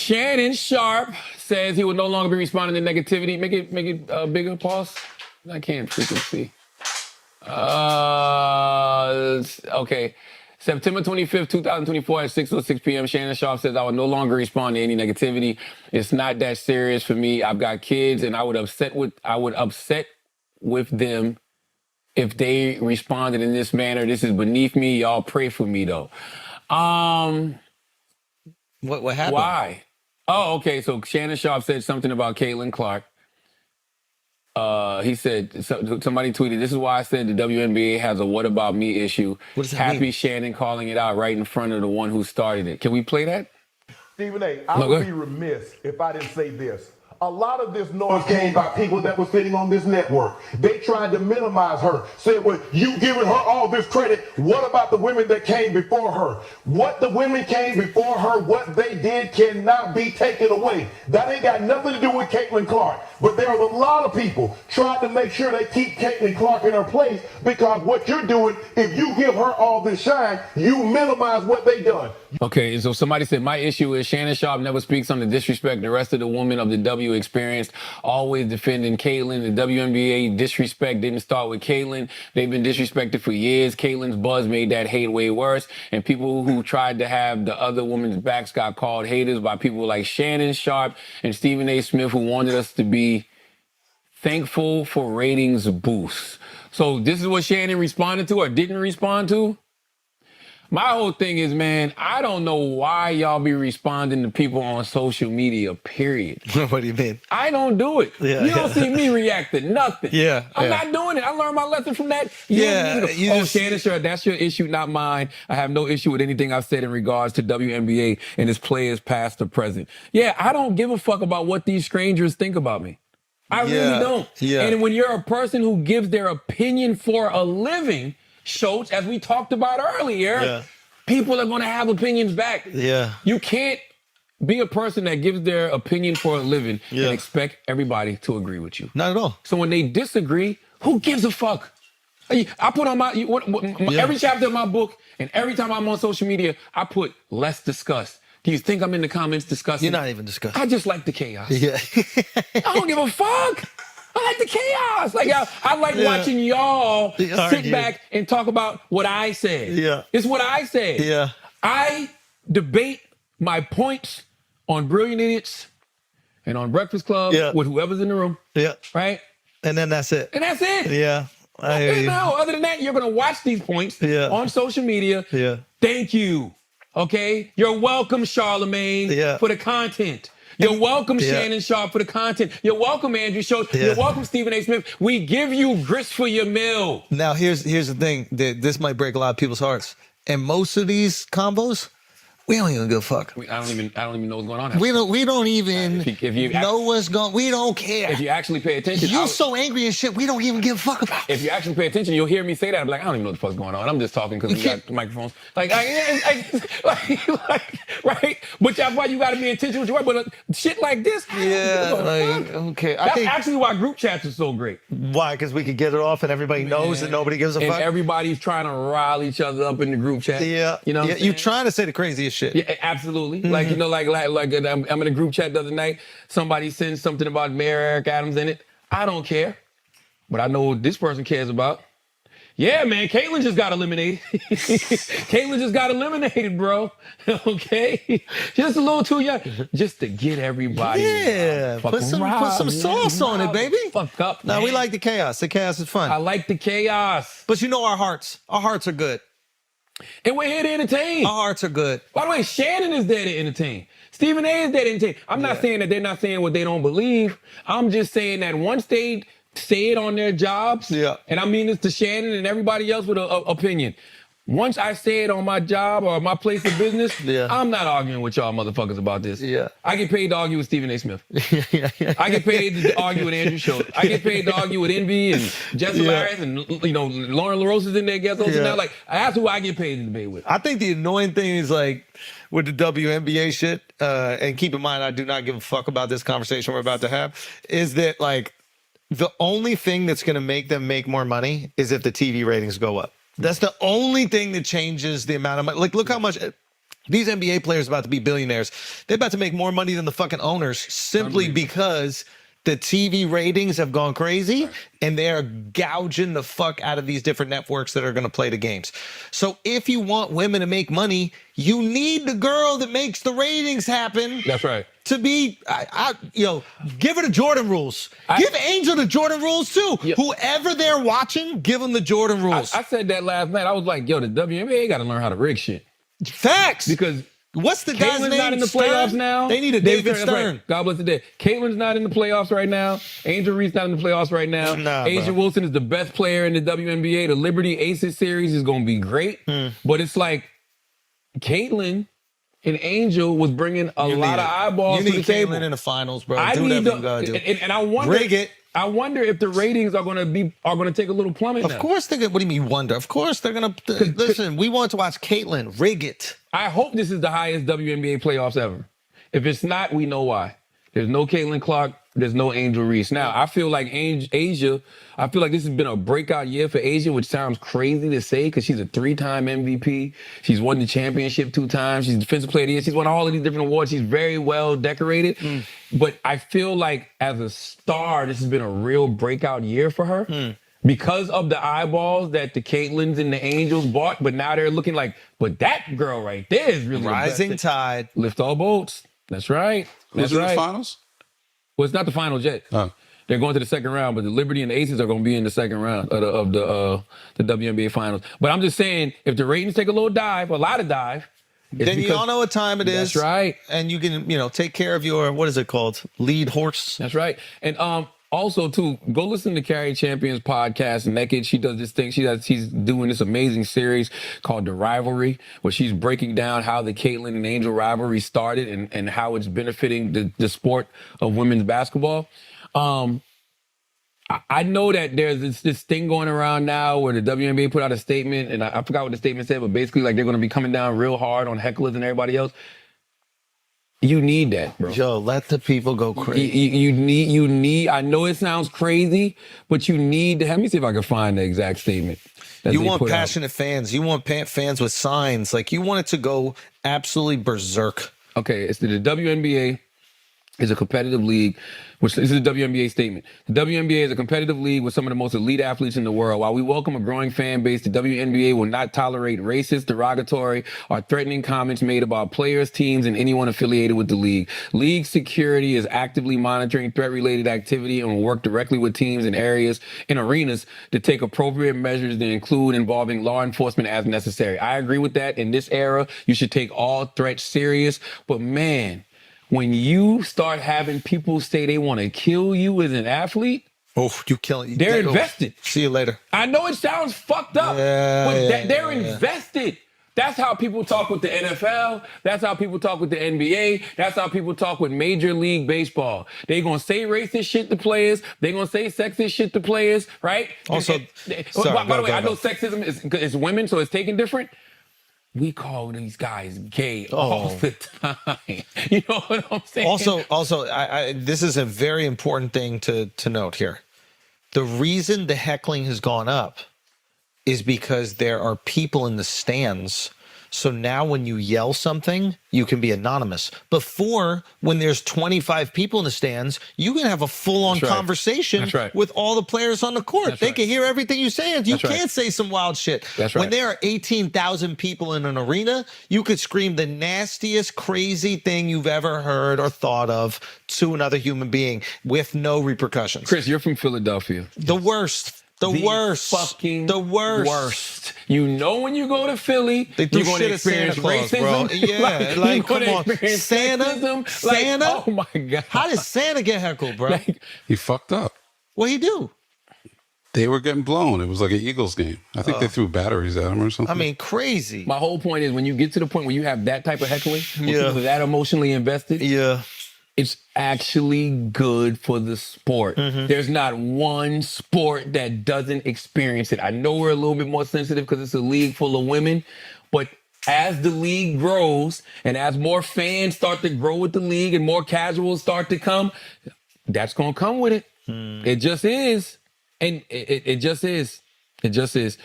Shannon Sharpe says he will no longer be responding to negativity. Make it bigger, pause. I can't freaking see. Okay. September 25th, 2024 at 6:06 p.m. Shannon Sharpe says, I will no longer respond to any negativity. It's not that serious for me. I've got kids and I would upset with them if they responded in this manner. This is beneath me. Y'all pray for me though. What happened? Why? Oh, okay. So Shannon Sharpe said something about Caitlin Clark. He said, somebody tweeted, this is why I said the WNBA has a what about me issue. What does that Happy mean? Shannon calling it out right in front of the one who started it. Can we play that? Stephen A., I would be remiss if I didn't say this. A lot of this noise came by people that were sitting on this network. They tried to minimize her, said, well, you giving her all this credit. What about the women that came before her? What the women came before her, what they did cannot be taken away. That ain't got nothing to do with Caitlin Clark. But there are a lot of people trying to make sure they keep Caitlin Clark in her place because what you're doing, if you give her all this shine, you minimize what they done. Okay, so somebody said, my issue is Shannon Sharpe never speaks on the disrespect the rest of the women of the W experienced, always defending Caitlin. The WNBA disrespect didn't start with Caitlin. They've been disrespected for years. Caitlin's buzz made that hate way worse. And people who tried to have the other women's backs got called haters by people like Shannon Sharpe and Stephen A. Smith, who wanted us to be thankful for ratings boosts. So this is what Shannon responded to or didn't respond to? My whole thing is, man, I don't know why y'all be responding to people on social media, period. What do you mean? I don't do it. Yeah, you don't see me react to nothing. I'm not doing it. I learned my lesson from that. Shannon, sure, that's your issue, not mine. I have no issue with anything I've said in regards to WNBA and its players past or present. Yeah, I don't give a fuck about what these strangers think about me. I really don't. Yeah. And when you're a person who gives their opinion for a living, Schulz, as we talked about earlier, people are going to have opinions back. Yeah. You can't be a person that gives their opinion for a living and expect everybody to agree with you. Not at all. So when they disagree, who gives a fuck? I put on every chapter of my book and every time I'm on social media, I put less discuss. Do you think I'm in the comments discussing? You're not even discussing. I just like the chaos. Yeah. I don't give a fuck. I like the chaos. Like I like watching y'all sit back and talk about what I said. Yeah. It's what I said. Yeah. I debate my points on Brilliant Idiots and on Breakfast Club with whoever's in the room. Yeah. Right? And then that's it. And that's it. Yeah. I hear you. No, other than that, you're going to watch these points on social media. Yeah. Thank you. Okay? You're welcome, Charlamagne, for the content. You're welcome, Shannon Sharpe, for the content. You're welcome, Andrew Schulz. You're welcome, Stephen A. Smith. We give you grist for your mill. Now, here's the thing. This might break a lot of people's hearts. And most of these combos, we don't even give a fuck. I don't even know what's going on. We don't even know what's going on. We don't care. If you actually pay attention. You're so angry and shit, we don't even give a fuck about it. If you actually pay attention, you'll hear me say that. I'm like, I don't even know what the fuck's going on. I'm just talking because we got microphones. Right? But that's why you got to be intentional with your work. But shit like this, okay. That's actually why group chats are so great. Why? Because we could get it off and everybody knows that nobody gives a fuck. And everybody's trying to rile each other up in the group chat. Yeah. You know what I'm you're trying to say the craziest shit. Yeah, absolutely. Like, you know, like I'm in a group chat the other night. Somebody sends something about Mayor Eric Adams in it. I don't care. But I know what this person cares about. Yeah, man, Caitlin just got eliminated. Caitlin just got eliminated, bro. Okay? Just a little too young. Just to get everybody. Yeah, put some sauce on it, baby. Fuck up, man. No, we like the chaos. The chaos is fun. I like the chaos. But you know our hearts. Our hearts are good. And we're here to entertain. Our hearts are good. By the way, Shannon is there to entertain. Stephen A. is there to entertain. I'm not saying that they're not saying what they don't believe. I'm just saying that once they say it on their jobs, and I mean this to Shannon and everybody else with an opinion, once I say it on my job or my place of business, I'm not arguing with y'all motherfuckers about this. Yeah. I get paid to argue with Stephen A. Smith. I get paid to argue with Andrew Schulz. I get paid to argue with Envy and Jesse Larris and, you know, Lauren LaRosa is in there guest hosting now. Like, that's who I get paid to debate with. I think the annoying thing is, like, with the WNBA shit, and keep in mind, I do not give a fuck about this conversation we're about to have, is that, like, the only thing that's going to make them make more money is if the TV ratings go up. That's the only thing that changes the amount of money. Like, look how much These NBA players are about to be billionaires. They're about to make more money than the fucking owners simply because the TV ratings have gone crazy and they're gouging the fuck out of these different networks that are going to play the games. So if you want women to make money, you need the girl that makes the ratings happen. That's right. To be, give her the Jordan rules. Give Angel the Jordan rules too. Yeah. Whoever they're watching, give them the Jordan rules. I said that last night. I was like, yo, the WNBA got to learn how to rig shit. Facts. Because what's the guy's Caitlin's name? not in the playoffs now. They need a David Stern. Stern. Right. God bless the dead. Caitlin's not in the playoffs right now. Angel Reese not in the playoffs right now. Asia Wilson is the best player in the WNBA. The Liberty Aces series is going to be great. But it's like Caitlin and Angel was bringing a lot of eyeballs to the table. Caitlin in the finals, bro. I do need whatever you gotta do. And I wonder. Rig it. I wonder if the ratings are going to take a little plummet now. Of course they're gonna. What do you mean wonder? Of course they're gonna. Listen, we want to watch Caitlin. Rig it. I hope this is the highest WNBA playoffs ever. If it's not, we know why. There's no Caitlin Clark. There's no Angel Reese. Now, I feel like Asia, I feel like this has been a breakout year for Asia, which sounds crazy to say because she's a 3-time MVP. She's won the championship 2 times. She's Defensive Player of the Year. She's won all of these different awards. She's very well decorated. But I feel like as a star, this has been a real breakout year for her. Because of the eyeballs that the Caitlins and the Angels bought, but now they're looking like, but that girl right there is really Rising the best. tide. Lift all boats. That's right. Who's in the finals? Well, it's not the finals yet. Oh. They're going to the second round, but the Liberty and the Aces are going to be in the second round of the WNBA finals. But I'm just saying, if the ratings take a little dive, a lot of dive, then you all know what time it is. That's right. And you can, take care of your, what is it called? Lead horse. That's right. And also, too, go listen to Carrie Champion's podcast, Naked. She does this thing. She's doing this amazing series called The Rivalry, where she's breaking down how the Caitlin and Angel rivalry started and how it's benefiting the sport of women's basketball. I know that there's this thing going around now where the WNBA put out a statement, and I forgot what the statement said, but basically like they're going to be coming down real hard on hecklers and everybody else. You need that, bro. Yo, let the people go crazy. You need, I know it sounds crazy, but you need to, let me see if I can find the exact statement. You want passionate fans. You want fans with signs. Like, you want it to go absolutely berserk. Okay, it's the WNBA is a competitive league, which this is a WNBA statement. The WNBA is a competitive league with some of the most elite athletes in the world. While we welcome a growing fan base, the WNBA will not tolerate racist, derogatory, or threatening comments made about players, teams, and anyone affiliated with the league. League security is actively monitoring threat-related activity and will work directly with teams in arenas to take appropriate measures that include involving law enforcement as necessary. I agree with that. In this era, you should take all threats serious. But man, when you start having people say they want to kill you as an athlete, you killing. They're invested. See you later. I know it sounds fucked up, but they're invested. That's how people talk with the NFL. That's how people talk with the NBA. That's how people talk with Major League Baseball. They gonna say racist shit to players. They gonna say sexist shit to players, right? Also, by the way, I know sexism is women, so it's taken different. We call these guys gay all the time. You know what I'm saying? Also, this is a very important thing to note here. The reason the heckling has gone up is because there are people in the stands. So now when you yell something, you can be anonymous. Before, when there's 25 people in the stands, you can have a full-on conversation with all the players on the court. They can hear everything you say, and you can't say some wild shit. When there are 18,000 people in an arena, you could scream the nastiest, crazy thing you've ever heard or thought of to another human being with no repercussions. Chris, you're from Philadelphia. The worst. The worst. Fucking the worst. You know when you go to Philly, you're going to experience racism. Bro. Yeah, like come on. Santa? Oh my God. How did Santa get heckled, bro? He fucked up. What'd he do? They were getting blown. It was like an Eagles game. I think they threw batteries at him or something. I mean, crazy. My whole point is when you get to the point where you have that type of heckling, when people are that emotionally invested, it's actually good for the sport. There's not one sport that doesn't experience it. I know we're a little bit more sensitive because it's a league full of women, but as the league grows and as more fans start to grow with the league and more casuals start to come, that's going to come with it. It just is. And it just is. It just is.